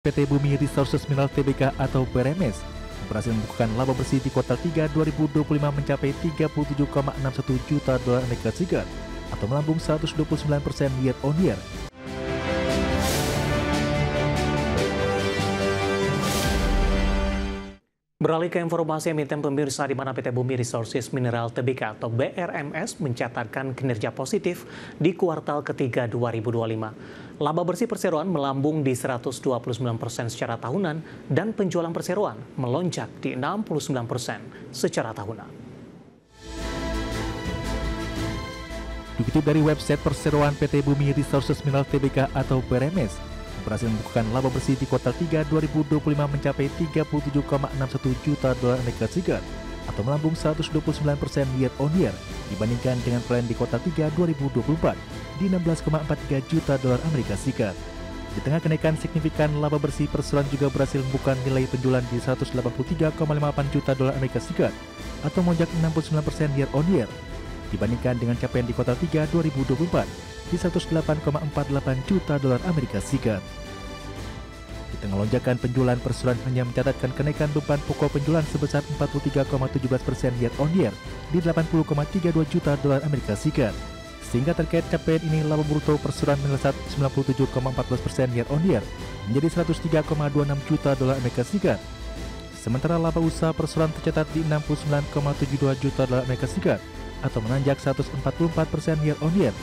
PT Bumi Resources Mineral Tbk atau BRMS berhasil membukukan laba bersih di kuartal 3 2025 mencapai 37,61 juta dolar Amerika Serikat atau melambung 129% year on year. Beralih ke informasi emiten pemirsa, di mana PT Bumi Resources Mineral Tbk atau BRMS mencatatkan kinerja positif di kuartal ketiga 2025. Laba bersih perseroan melambung di 129% secara tahunan dan penjualan perseroan melonjak di 69% secara tahunan. Dikutip dari website perseroan PT Bumi Resources Mineral Tbk atau BRMS, berhasil membukukan laba bersih di kuartal 3 2025 mencapai 37,61 juta dolar Amerika Serikat atau melambung 129% year on year dibandingkan dengan plan di kuartal 3 2024 di 16,43 juta dolar Amerika Serikat. Di tengah kenaikan signifikan, laba bersih perseroan juga berhasil membukukan nilai penjualan di 183,58 juta dolar Amerika Serikat atau melonjak 69% year on year dibandingkan dengan capaian di kuartal 3 2024 di 108,48 juta dolar Amerika Serikat. Di tengah lonjakan penjualan, perseroan hanya mencatatkan kenaikan beban pokok penjualan sebesar 43,17% year on year di 80,32 juta dolar Amerika Serikat. Sehingga terkait capaian ini, laba bruto perseroan melesat 97,14% year on year menjadi 103,26 juta dolar Amerika Serikat. Sementara laba usaha perseroan tercatat di 69,72 juta dolar Amerika Serikat atau menanjak 144% year on year.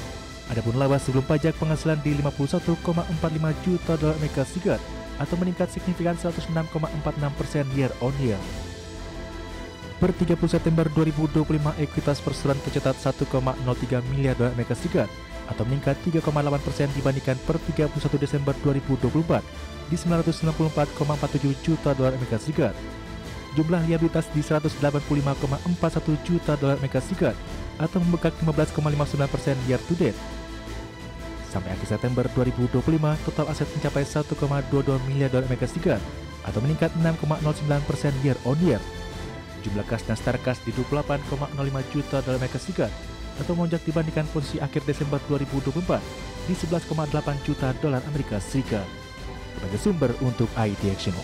Adapun laba sebelum pajak penghasilan di 51,45 juta dolar Amerika Serikat atau meningkat signifikan 106,46% year on year. Per 30 September 2025, ekuitas perseroan tercatat 1,03 miliar dolar Amerika Serikat atau meningkat 3,8% dibandingkan per 31 Desember 2024 di 994,47 juta dolar Amerika Serikat. Jumlah liabilitas di 185,41 juta dolar Amerika Serikat atau membengkak 15,59% year to date. Sampai akhir September 2025, total aset mencapai 1,22 miliar dolar Amerika Serikat atau meningkat 6,09% year on year. Jumlah kas dan setara kas di 28,05 juta dolar Amerika Serikat atau melonjak dibandingkan posisi akhir Desember 2024 di 11,8 juta dolar Amerika Serikat. Sebagai sumber untuk IT Action.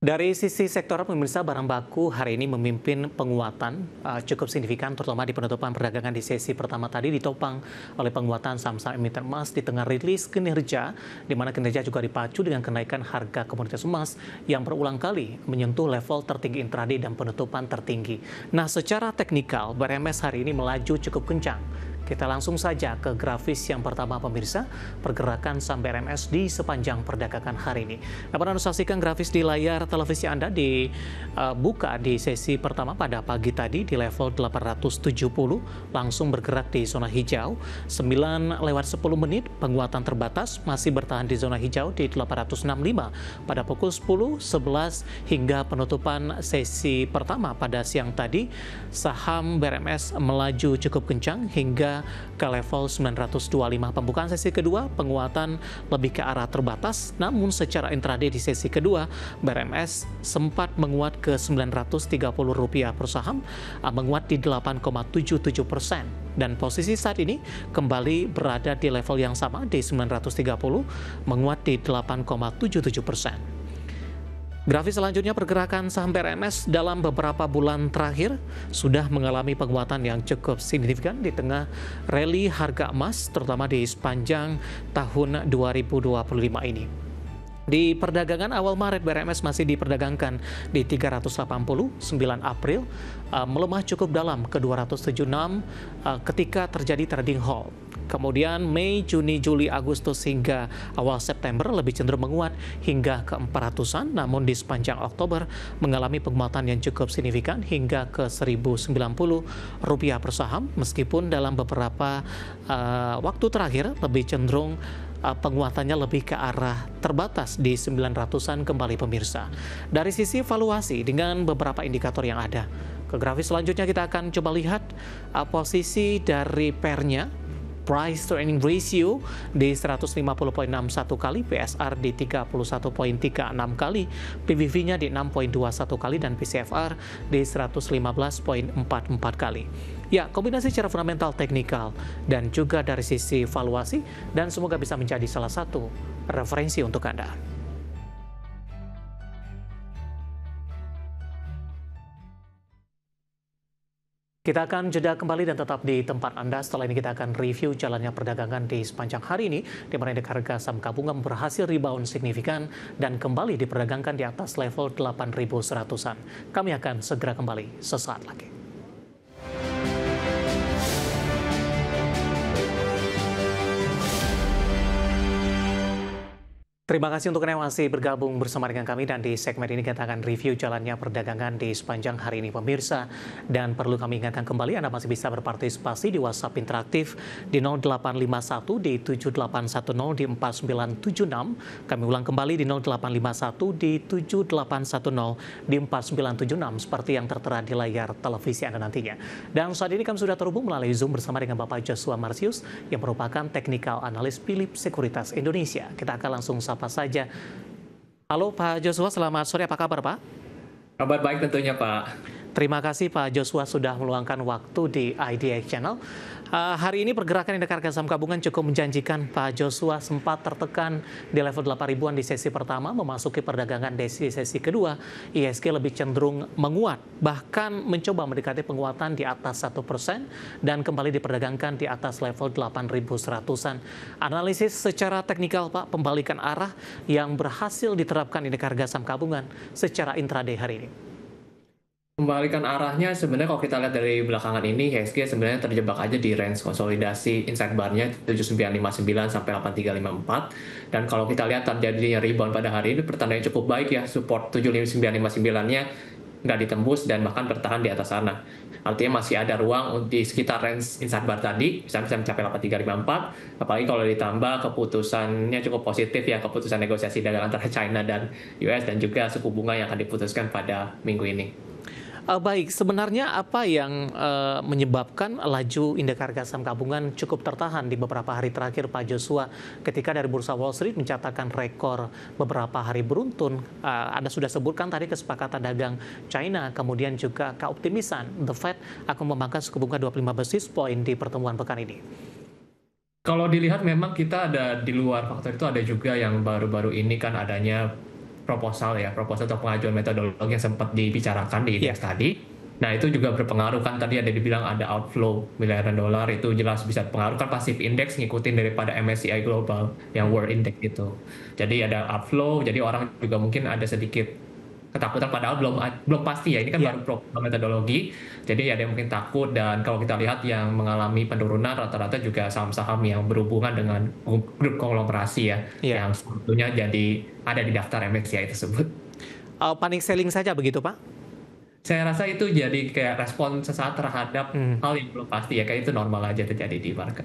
Dari sisi sektoral, pemirsa, barang baku hari ini memimpin penguatan cukup signifikan, terutama di penutupan perdagangan di sesi pertama tadi ditopang oleh penguatan saham-saham emiten emas di tengah rilis kinerja, di mana kinerja juga dipacu dengan kenaikan harga komoditas emas yang berulang kali menyentuh level tertinggi intraday dan penutupan tertinggi. Nah, secara teknikal, BRMS hari ini melaju cukup kencang. Kita langsung saja ke grafis yang pertama, pemirsa, pergerakan saham BRMS di sepanjang perdagangan hari ini. Dapat Anda saksikan grafis di layar televisi Anda dibuka di sesi pertama pada pagi tadi di level 870, langsung bergerak di zona hijau. 9:10 penguatan terbatas masih bertahan di zona hijau di 865 pada pukul 10, 11 hingga penutupan sesi pertama pada siang tadi. Saham BRMS melaju cukup kencang hingga ke level 925. Pembukaan sesi kedua, penguatan lebih ke arah terbatas, namun secara intraday di sesi kedua, BRMS sempat menguat ke Rp930 per saham, menguat di 8,77%. Dan posisi saat ini kembali berada di level yang sama di 930, menguat di 8,77%. Grafis selanjutnya, pergerakan saham BRMS dalam beberapa bulan terakhir sudah mengalami penguatan yang cukup signifikan di tengah rally harga emas, terutama di sepanjang tahun 2025 ini. Di perdagangan awal Maret, BRMS masih diperdagangkan di 380, 9 April melemah cukup dalam ke 276 ketika terjadi trading halt. Kemudian Mei, Juni, Juli, Agustus hingga awal September lebih cenderung menguat hingga ke 400-an, namun di sepanjang Oktober mengalami penguatan yang cukup signifikan hingga ke Rp1.090 per saham, meskipun dalam beberapa waktu terakhir lebih cenderung penguatannya lebih ke arah terbatas di 900-an kembali, pemirsa. Dari sisi valuasi dengan beberapa indikator yang ada. Ke grafis selanjutnya kita akan coba lihat posisi dari pairnya, price to earning ratio di 150,61 kali, PSR di 31,36 kali, PBV-nya di 6,21 kali, dan PCFR di 115,44 kali. Ya, kombinasi secara fundamental, teknikal, dan juga dari sisi valuasi, dan semoga bisa menjadi salah satu referensi untuk Anda. Kita akan jeda kembali dan tetap di tempat Anda. Setelah ini kita akan review jalannya perdagangan di sepanjang hari ini, di mana indeks harga saham gabungan berhasil rebound signifikan dan kembali diperdagangkan di atas level 8.100-an. Kami akan segera kembali sesaat lagi. Terima kasih untuk Anda yang masih bergabung bersama dengan kami, dan di segmen ini kita akan review jalannya perdagangan di sepanjang hari ini, pemirsa. Dan perlu kami ingatkan kembali, Anda masih bisa berpartisipasi di WhatsApp interaktif di 0851 di 7810 di 4976. Kami ulang kembali di 0851 di 7810 di 4976 seperti yang tertera di layar televisi Anda nantinya. Dan saat ini kami sudah terhubung melalui Zoom bersama dengan Bapak Joshua Marsius yang merupakan Technical Analyst Philips Sekuritas Indonesia. Kita akan langsung apa saja. Halo Pak Joshua, selamat sore. Apa kabar Pak? Kabar baik tentunya Pak. Terima kasih Pak Joshua sudah meluangkan waktu di IDX Channel. Hari ini pergerakan indeks harga saham gabungan cukup menjanjikan. Pak Joshua sempat tertekan di level 8.000-an di sesi pertama, memasuki perdagangan di sesi kedua, IHSG lebih cenderung menguat, bahkan mencoba mendekati penguatan di atas 1% dan kembali diperdagangkan di atas level 8.100-an. Analisis secara teknikal Pak, pembalikan arah yang berhasil diterapkan indeks harga saham gabungan secara intraday hari ini. Kembalikan arahnya sebenarnya kalau kita lihat dari belakangan ini, IHSG sebenarnya terjebak aja di range konsolidasi inside bar-nya 7959 sampai 8354. Dan kalau kita lihat terjadinya rebound pada hari ini, pertandanya cukup baik ya, support 7959-nya nggak ditembus dan bahkan bertahan di atas sana. Artinya masih ada ruang di sekitar range inside bar tadi, bisa mencapai 8354. Apalagi kalau ditambah keputusannya cukup positif ya, keputusan negosiasi dagang antara China dan US, dan juga suku bunga yang akan diputuskan pada minggu ini. Baik, sebenarnya apa yang menyebabkan laju indeks harga saham gabungan cukup tertahan di beberapa hari terakhir Pak Joshua, ketika dari Bursa Wall Street mencatatkan rekor beberapa hari beruntun? Anda sudah sebutkan tadi kesepakatan dagang China, kemudian juga keoptimisan The Fed akan memangkas suku bunga 25 basis point di pertemuan pekan ini. Kalau dilihat memang kita ada di luar faktor itu, ada juga yang baru-baru ini kan adanya proposal atau pengajuan metodologi yang sempat dibicarakan di indeks tadi. Nah itu juga berpengaruh, kan tadi ada dibilang ada outflow miliaran dolar, itu jelas bisa pengaruh, kan pasif indeks ngikutin daripada MSCI Global yang World Index itu. Jadi ada outflow, jadi orang juga mungkin ada sedikit ketakutan, padahal belum pasti ya, ini kan baru metodologi, jadi ada yang mungkin takut. Dan kalau kita lihat yang mengalami penurunan rata-rata juga saham-saham yang berhubungan dengan grup konglomerasi yang sebetulnya jadi ada di daftar MSCI tersebut. Panic selling saja begitu Pak? Saya rasa itu jadi kayak respon sesaat terhadap hal yang belum pasti ya, kayak itu normal aja terjadi di market.